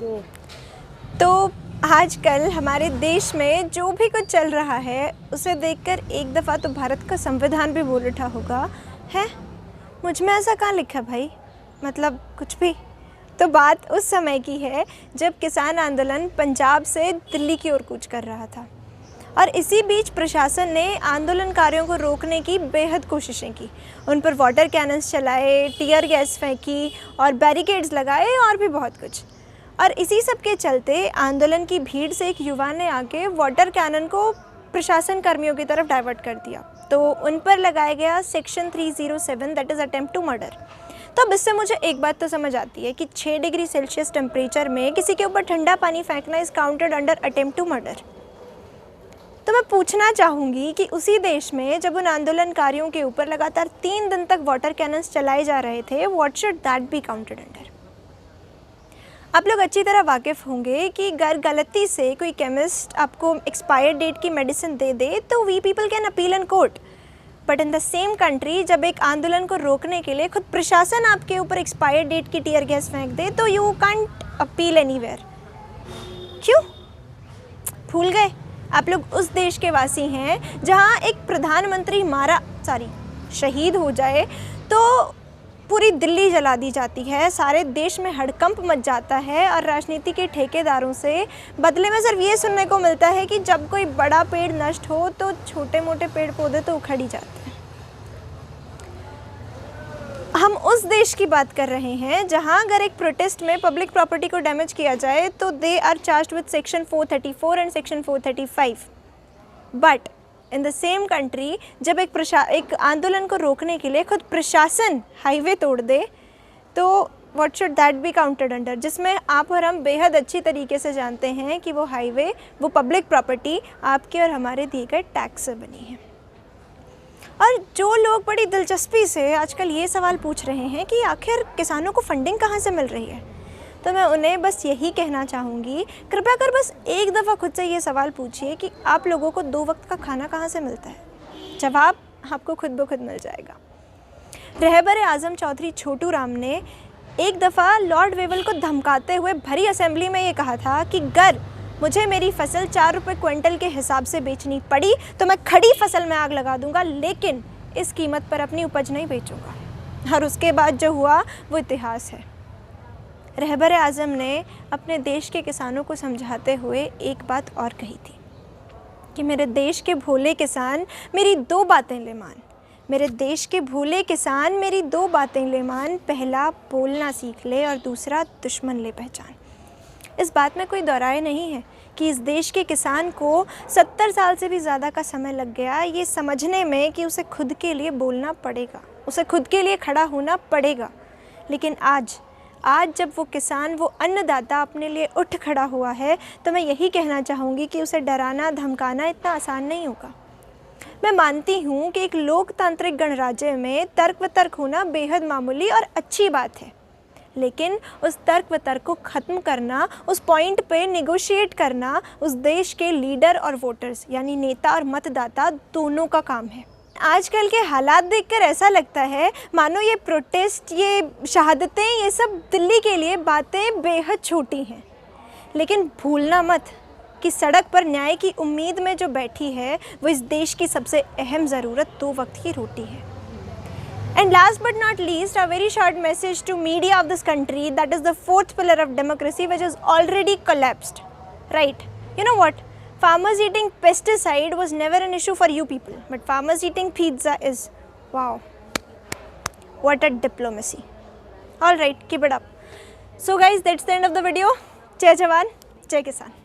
तो आजकल हमारे देश में जो भी कुछ चल रहा है उसे देखकर एक दफ़ा तो भारत का संविधान भी बोल उठा होगा, है मुझ में ऐसा कहाँ लिखा भाई, मतलब कुछ भी। तो बात उस समय की है जब किसान आंदोलन पंजाब से दिल्ली की ओर कूच कर रहा था और इसी बीच प्रशासन ने आंदोलनकारियों को रोकने की बेहद कोशिशें की। उन पर वाटर कैनन्स चलाए, टीयर गैस फेंकी और बैरिकेड्स लगाए और भी बहुत कुछ। और इसी सब के चलते आंदोलन की भीड़ से एक युवा ने आके वाटर कैनन को प्रशासन कर्मियों की तरफ डाइवर्ट कर दिया, तो उन पर लगाया गया section 307 that is attempt to murder. तो अब इससे मुझे एक बात तो समझ आती है कि 6 डिग्री सेल्सियस टेम्परेचर में किसी के ऊपर ठंडा पानी फेंकना is counted under attempt to murder. तो मैं पूछना चाहूँगी कि उसी देश में जब उन आंदोलनकारियों के ऊपर लगातार 3 दिन तक वाटर कैनन्स चलाए जा रहे थे, what should that be counted under. आप लोग अच्छी तरह वाकिफ़ होंगे कि अगर गलती से कोई केमिस्ट आपको एक्सपायर्ड डेट की मेडिसिन दे दे तो we people can appeal in court, but in the same country जब एक आंदोलन को रोकने के लिए खुद प्रशासन आपके ऊपर एक्सपायर्ड डेट की टीयर गैस फेंक दे तो यू कांट अपील एनीवेयर। क्यों भूल गए? आप लोग उस देश के वासी हैं जहां एक प्रधानमंत्री शहीद हो जाए तो पूरी दिल्ली जला दी जाती है, सारे देश में हड़कंप मच जाता है और राजनीति के ठेकेदारों से बदले में सिर्फ ये सुनने को मिलता है कि जब कोई बड़ा पेड़ नष्ट हो तो छोटे मोटे पेड़ पौधे तो उखड़ ही जाते हैं। हम उस देश की बात कर रहे हैं जहां अगर एक प्रोटेस्ट में पब्लिक प्रॉपर्टी को डैमेज किया जाए तो they are charged with section 434 and section 435। But in the same country जब एक आंदोलन को रोकने के लिए खुद प्रशासन हाईवे तोड़ दे तो what should that be counted under, जिसमें आप और हम बेहद अच्छी तरीके से जानते हैं कि वो हाईवे, वो पब्लिक प्रॉपर्टी आपके और हमारे दिए गए टैक्स से बनी है। और जो लोग बड़ी दिलचस्पी से आजकल ये सवाल पूछ रहे हैं कि आखिर किसानों को फंडिंग कहाँ से मिल रही है, तो मैं उन्हें बस यही कहना चाहूँगी, कृपया कर बस एक दफ़ा खुद से ये सवाल पूछिए कि आप लोगों को 2 वक्त का खाना कहाँ से मिलता है। जवाब आपको खुद ब खुद मिल जाएगा। रहबर आज़म चौधरी छोटू राम ने एक दफ़ा लॉर्ड वेवल को धमकाते हुए भरी असेंबली में ये कहा था कि अगर मुझे मेरी फसल 4 रुपये क्विंटल के हिसाब से बेचनी पड़ी तो मैं खड़ी फसल में आग लगा दूंगा, लेकिन इस कीमत पर अपनी उपज नहीं बेचूंगा। और उसके बाद जो हुआ वो इतिहास है। रहबर आज़म ने अपने देश के किसानों को समझाते हुए एक बात और कही थी कि मेरे देश के भोले किसान मेरी 2 बातें ले मान, मेरे देश के भोले किसान मेरी 2 बातें ले मान, पहला बोलना सीख ले और दूसरा दुश्मन ले पहचान। इस बात में कोई दोहराए नहीं है कि इस देश के किसान को 70 साल से भी ज़्यादा का समय लग गया ये समझने में कि उसे खुद के लिए बोलना पड़ेगा, उसे खुद के लिए खड़ा होना पड़ेगा। लेकिन आज जब वो किसान, वो अन्नदाता अपने लिए उठ खड़ा हुआ है तो मैं यही कहना चाहूँगी कि उसे डराना धमकाना इतना आसान नहीं होगा। मैं मानती हूँ कि एक लोकतांत्रिक गणराज्य में तर्क वितर्क होना बेहद मामूली और अच्छी बात है, लेकिन उस तर्क वितर्क को ख़त्म करना, उस पॉइंट पे नेगोशिएट करना उस देश के लीडर और वोटर्स यानी नेता और मतदाता दोनों का काम है। आजकल के हालात देखकर ऐसा लगता है मानो ये प्रोटेस्ट, ये शहादतें, ये सब दिल्ली के लिए बातें बेहद छोटी हैं, लेकिन भूलना मत कि सड़क पर न्याय की उम्मीद में जो बैठी है वो इस देश की सबसे अहम ज़रूरत 2 वक्त की रोटी है। And last but not least, a very short message to media of this country, that is the 4th pillar of democracy, which has already collapsed, right? You know what? Farmers eating pesticide was never an issue for you people, but farmers eating pizza is. Wow, what a diplomacy. All right, keep it up. So guys, that's the end of the video. Jai Jawan, Jai Kisan.